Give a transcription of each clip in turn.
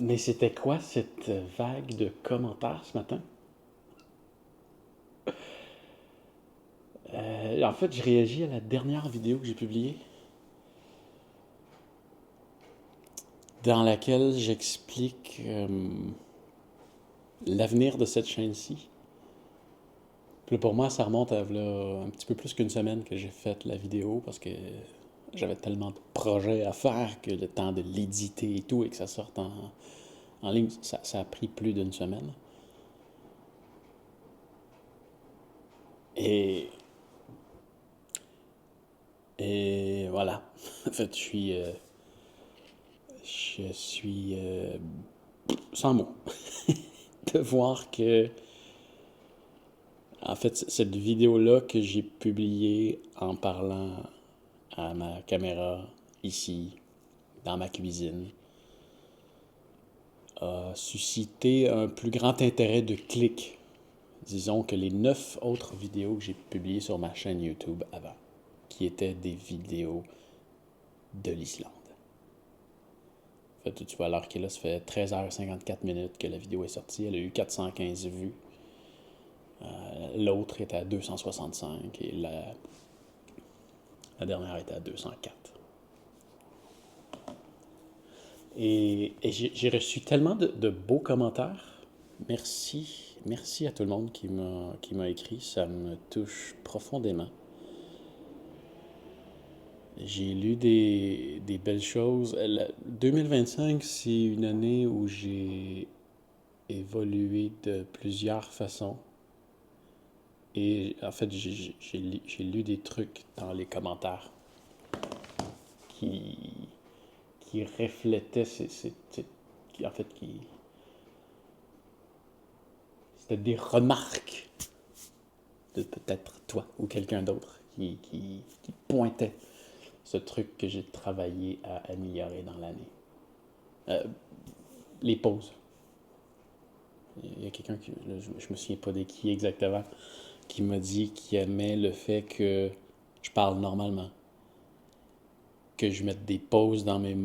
Mais c'était quoi cette vague de commentaires ce matin? En fait, je réagis à la dernière vidéo que j'ai publiée, dans laquelle j'explique l'avenir de cette chaîne-ci. Puis là, pour moi, ça remonte à là, un petit peu plus qu'une semaine que j'ai fait la vidéo parce que j'avais tellement de projets à faire que le temps de l'éditer et tout et que ça sorte en ligne, ça a pris plus d'une semaine. Et, et voilà. En fait, je suis sans mots de voir que, en fait, cette vidéo-là que j'ai publiée en parlant à ma caméra ici, dans ma cuisine, a suscité un plus grand intérêt de clics, disons, que les 9 autres vidéos que j'ai publiées sur ma chaîne YouTube avant, qui étaient des vidéos de l'Islande. En fait, tu vois, à l'heure qu'il est là, ça fait 13h54 que la vidéo est sortie. Elle a eu 415 vues. L'autre était à 265 et la dernière était à 204. Et j'ai reçu tellement de beaux commentaires. Merci, merci à tout le monde qui m'a écrit. Ça me touche profondément. J'ai lu des belles choses. 2025, c'est une année où j'ai évolué de plusieurs façons. Et en fait, j'ai lu des trucs dans les commentaires qui, qui reflétaient en fait, c'était des remarques de peut-être toi ou quelqu'un d'autre qui pointait ce truc que j'ai travaillé à améliorer dans l'année. Euh, les pauses. Il y a quelqu'un qui, là, je me souviens pas de qui exactement, qui m'a dit qu'il aimait le fait que je parle normalement, que je mette des pauses dans mes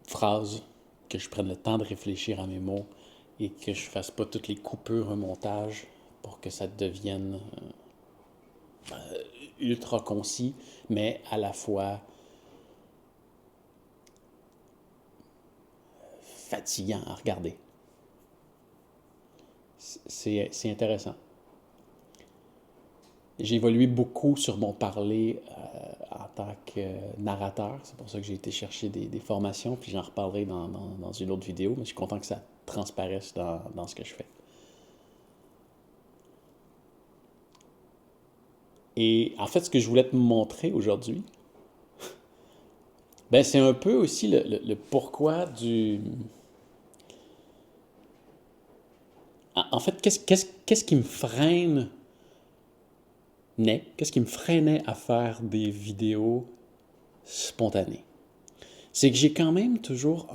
phrases, que je prenne le temps de réfléchir à mes mots et que je fasse pas toutes les coupures au montage pour que ça devienne ultra concis, mais à la fois fatigant à regarder. C'est intéressant. J'ai évolué beaucoup sur mon parler en tant que narrateur. C'est pour ça que j'ai été chercher des formations, puis j'en reparlerai dans une autre vidéo, mais je suis content que ça transparaisse dans ce que je fais. Et en fait, ce que je voulais te montrer aujourd'hui, ben, c'est un peu aussi le pourquoi du... En fait, qu'est-ce qui me freine qu'est-ce qui me freinait à faire des vidéos spontanées? C'est que j'ai quand même toujours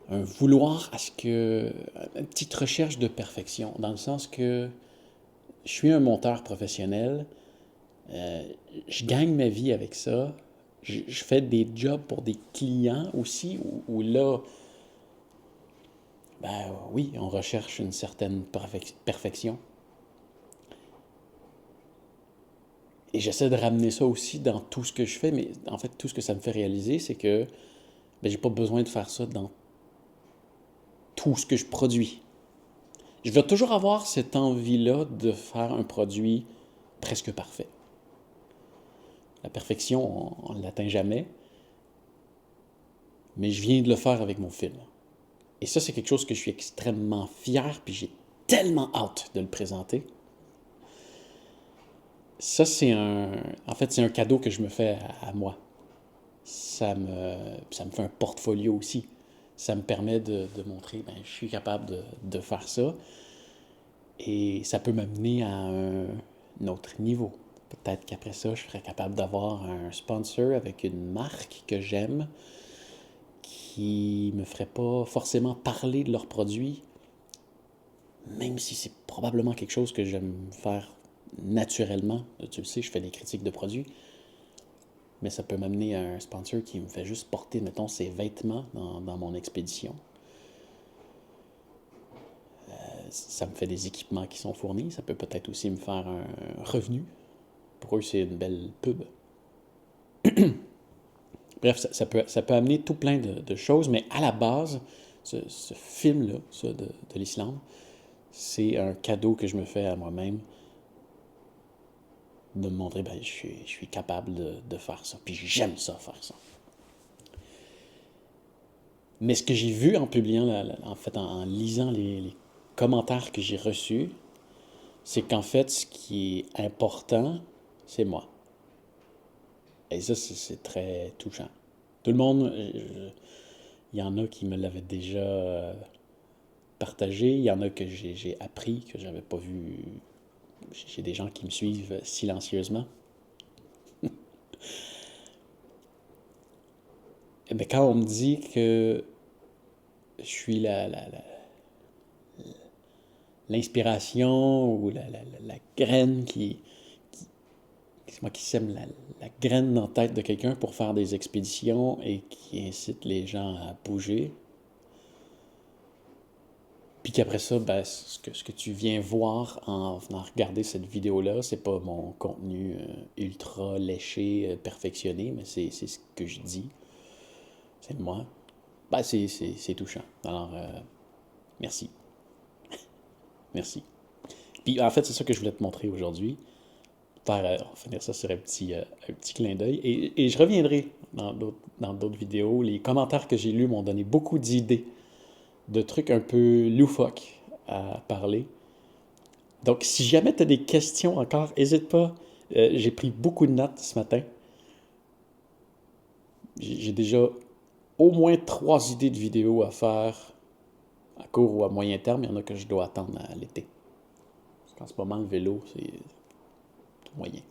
un vouloir à ce que... une petite recherche de perfection, dans le sens que je suis un monteur professionnel, euh, je gagne ma vie avec ça, je fais des jobs pour des clients aussi, où là, ben oui, on recherche une certaine perfection. Et j'essaie de ramener ça aussi dans tout ce que je fais, mais en fait, tout ce que ça me fait réaliser, c'est que ben, j'ai pas besoin de faire ça dans tout ce que je produis. Je vais toujours avoir cette envie-là de faire un produit presque parfait. La perfection, on ne l'atteint jamais, mais je viens de le faire avec mon film. Et ça, c'est quelque chose que je suis extrêmement fier, puis j'ai tellement hâte de le présenter. Ça, en fait, c'est un cadeau que je me fais à moi. Ça me fait un portfolio aussi. Ça me permet de montrer, ben, je suis capable de faire ça. Et ça peut m'amener à un autre niveau. Peut-être qu'après ça, je serais capable d'avoir un sponsor avec une marque que j'aime qui me ferait pas forcément parler de leurs produits, même si c'est probablement quelque chose que j'aime faire naturellement. Tu le sais, je fais des critiques de produits. mais ça peut m'amener à un sponsor qui me fait juste porter, mettons, ses vêtements dans mon expédition. Ça me fait des équipements qui sont fournis. Ça peut peut-être aussi me faire un revenu. Pour eux, c'est une belle pub. Bref, ça peut amener tout plein de choses, mais à la base, ce film-là, ça, de l'Islande, c'est un cadeau que je me fais à moi-même de me montrer, ben, je suis capable de faire ça. Puis j'aime ça, faire ça. Mais ce que j'ai vu en publiant, en fait, en lisant les commentaires que j'ai reçus, c'est qu'en fait, ce qui est important, c'est moi. Et ça, c'est très touchant. Tout le monde, il y en a qui me l'avaient déjà partagé, il y en a que j'ai appris, que j'avais pas vu. J'ai des gens qui me suivent silencieusement. Mais quand on me dit que je suis l'inspiration ou la graine c'est moi qui sème la graine dans la tête de quelqu'un pour faire des expéditions et qui incite les gens à bouger. Puis qu'après ça, ben, ce que tu viens voir en venant regarder cette vidéo-là, c'est pas mon contenu ultra léché, perfectionné, mais c'est ce que je dis. C'est moi. Ben, c'est touchant. Alors, merci. Merci. Puis en fait, c'est ça que je voulais te montrer aujourd'hui. On va finir ça sur un petit clin d'œil. Et je reviendrai dans d'autres vidéos. Les commentaires que j'ai lus m'ont donné beaucoup d'idées, de trucs un peu loufoques à parler. Donc, si jamais tu as des questions encore, n'hésite pas. J'ai pris beaucoup de notes ce matin. J'ai déjà au moins 3 idées de vidéos à faire à court ou à moyen terme. Il y en a que je dois attendre à l'été. Parce qu'en ce moment, le vélo, c'est moyen.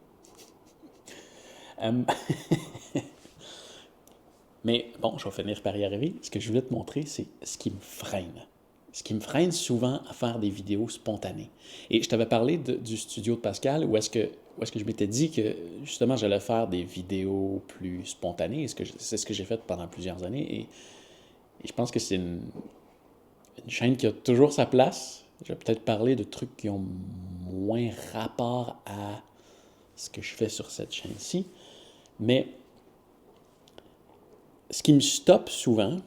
Mais bon, je vais finir par y arriver. Ce que je voulais te montrer, c'est ce qui me freine. Ce qui me freine souvent à faire des vidéos spontanées. Et je t'avais parlé du studio de Pascal, où est-ce que je m'étais dit que justement j'allais faire des vidéos plus spontanées. C'est ce que j'ai fait pendant plusieurs années. Et je pense que c'est une chaîne qui a toujours sa place. Je vais peut-être parler de trucs qui ont moins rapport à ce que je fais sur cette chaîne-ci. Mais ce qui me stoppe souvent,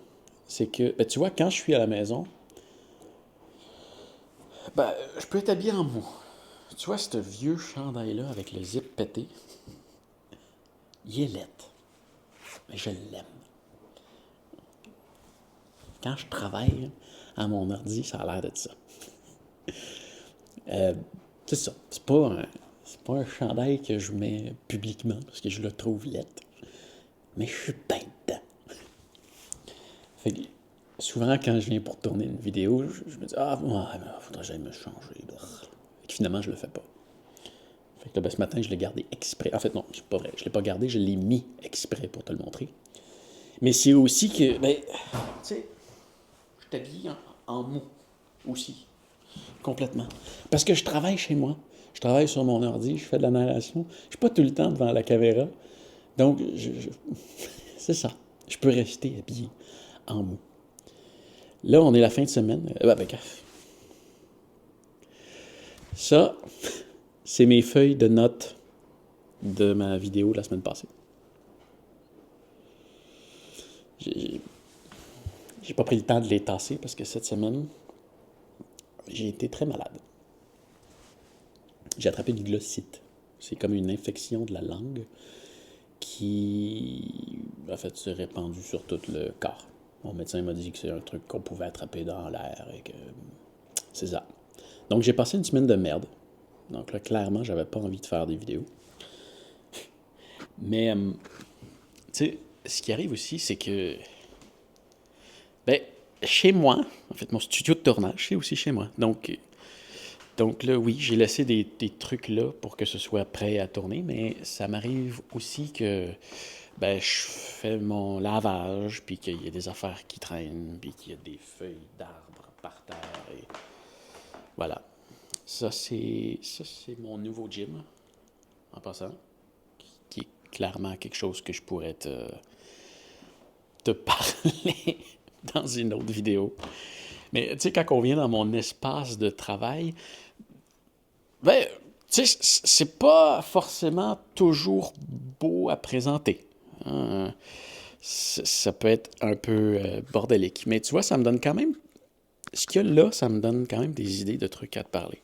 c'est que, ben, tu vois, quand je suis à la maison, ben, je peux être habillé en mou. Tu vois, ce vieux chandail-là avec le zip pété, il est laid. Mais je l'aime. Quand je travaille à mon ordi, ça a l'air de ça. C'est ça. C'est pas un chandail que je mets publiquement parce que je le trouve laid. Mais je suis bien dedans. Fait que souvent, quand je viens pour tourner une vidéo, je me dis, ah, ouais, faudrait que j'aille me changer. Et que finalement, je le fais pas. Fait que là, ben, ce matin, je l'ai gardé exprès. En fait, non, c'est pas vrai. Je l'ai pas gardé, je l'ai mis exprès pour te le montrer. Mais c'est aussi que, ben, tu sais, je t'habille en mou aussi. Complètement. Parce que je travaille chez moi. Je travaille sur mon ordi, je fais de la narration. Je suis pas tout le temps devant la caméra. Donc, c'est ça. Je peux rester habillé en mou. Là, on est la fin de semaine. Ça, c'est mes feuilles de notes de ma vidéo de la semaine passée. J'ai pas pris le temps de les tasser parce que cette semaine, j'ai été très malade. J'ai attrapé du glossite. C'est comme une infection de la langue qui, en fait, s'est répandue sur tout le corps. Mon médecin m'a dit que c'est un truc qu'on pouvait attraper dans l'air et que c'est ça. Donc, j'ai passé une semaine de merde. Donc là, clairement, j'avais pas envie de faire des vidéos. Mais, tu sais, ce qui arrive aussi, c'est que, ben, chez moi, en fait, mon studio de tournage, c'est aussi chez moi. Donc là, oui, j'ai laissé des trucs là pour que ce soit prêt à tourner, mais ça m'arrive aussi que ben, je fais mon lavage, puis qu'il y a des affaires qui traînent, puis qu'il y a des feuilles d'arbres par terre. Et voilà. Ça, c'est mon nouveau gym, en passant, qui est clairement quelque chose que je pourrais te parler dans une autre vidéo. Mais tu sais, quand on vient dans mon espace de travail, ben, tu sais, c'est pas forcément toujours beau à présenter. Hein. Ça peut être un peu bordélique. Mais tu vois, ça me donne quand même... Ce qu'il y a là, ça me donne quand même des idées de trucs à te parler.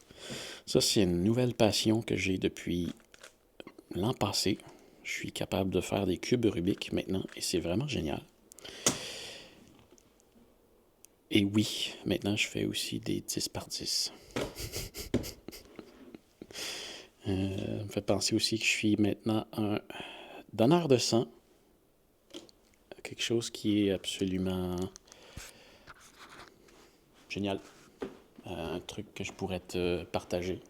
Ça, c'est une nouvelle passion que j'ai depuis l'an passé. Je suis capable de faire des cubes Rubik maintenant et c'est vraiment génial. Et oui, maintenant je fais aussi des 10 par 10. Ça me fait penser aussi que je suis maintenant un donneur de sang. Quelque chose qui est absolument génial. Un truc que je pourrais te partager.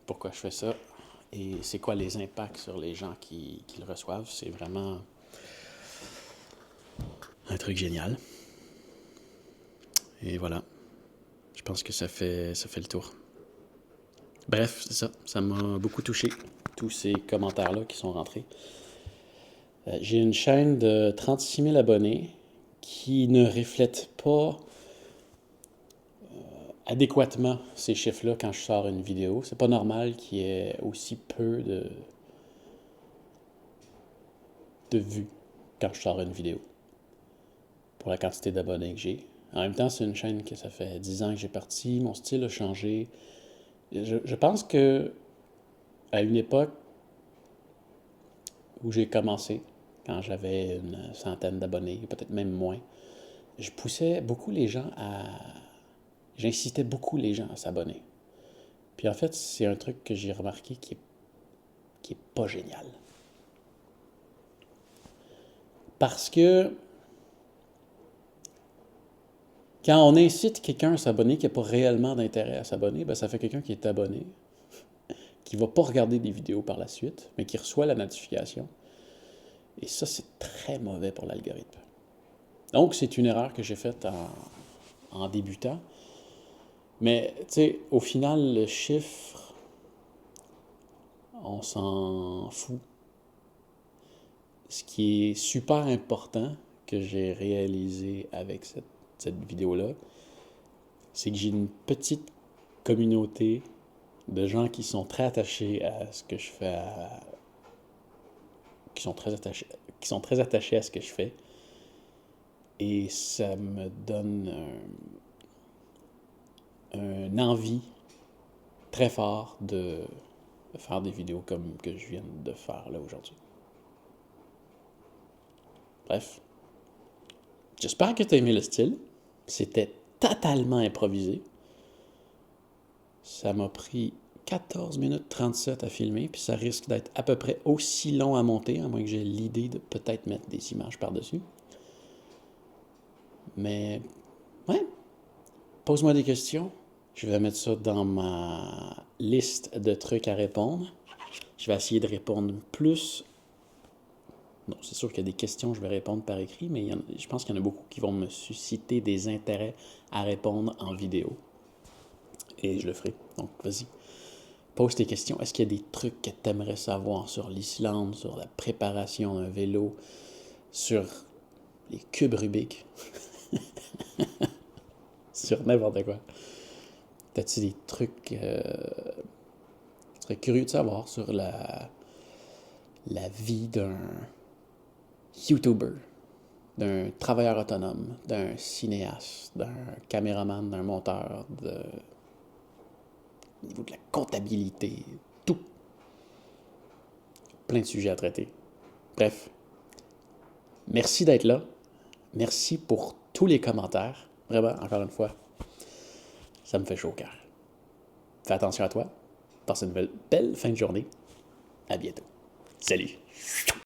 Pourquoi je fais ça et c'est quoi les impacts sur les gens qui le reçoivent. C'est vraiment un truc génial. Et voilà. Je pense que ça fait le tour. Bref, c'est ça. Ça m'a beaucoup touché, tous ces commentaires-là qui sont rentrés. J'ai une chaîne de 36 000 abonnés qui ne reflète pas adéquatement ces chiffres-là quand je sors une vidéo. C'est pas normal qu'il y ait aussi peu de vues quand je sors une vidéo pour la quantité d'abonnés que j'ai. En même temps, c'est une chaîne que ça fait 10 ans que j'ai parti. Mon style a changé. Je pense que à une époque où j'ai commencé, quand j'avais une centaine d'abonnés, peut-être même moins, je poussais beaucoup les gens à... J'incitais beaucoup les gens à s'abonner. Puis en fait, c'est un truc que j'ai remarqué qui est pas génial. Parce que quand on incite quelqu'un à s'abonner qui n'a pas réellement d'intérêt à s'abonner, ben ça fait quelqu'un qui est abonné, qui ne va pas regarder des vidéos par la suite, mais qui reçoit la notification. Et ça, c'est très mauvais pour l'algorithme. Donc, c'est une erreur que j'ai faite en débutant. Mais, tu sais, au final, le chiffre, on s'en fout. Ce qui est super important que j'ai réalisé avec cette vidéo-là, c'est que j'ai une petite communauté de gens qui sont très attachés à ce que je fais, qui sont très attachés à ce que je fais. Et ça me donne une envie très fort de faire des vidéos comme que je viens de faire là aujourd'hui. Bref, j'espère que tu as aimé le style. C'était totalement improvisé. Ça m'a pris 14 minutes 37 à filmer, puis ça risque d'être à peu près aussi long à monter, à moins que j'ai l'idée de peut-être mettre des images par-dessus. Mais, ouais, pose-moi des questions. Je vais mettre ça dans ma liste de trucs à répondre. Je vais essayer de répondre plus. Non, c'est sûr qu'il y a des questions, je vais répondre par écrit, mais je pense qu'il y en a beaucoup qui vont me susciter des intérêts à répondre en vidéo. Et je le ferai. Donc, vas-y. Pose tes questions. Est-ce qu'il y a des trucs que tu aimerais savoir sur l'Islande, sur la préparation d'un vélo, sur les cubes Rubik, sur n'importe quoi? T'as-tu des trucs tu serais curieux de savoir sur la vie d'un YouTuber, d'un travailleur autonome, d'un cinéaste, d'un caméraman, d'un monteur, au niveau de la comptabilité, tout. Plein de sujets à traiter. Bref, merci d'être là. Merci pour tous les commentaires. Vraiment, encore une fois, ça me fait chaud au cœur. Fais attention à toi. Passe une belle fin de journée. À bientôt. Salut.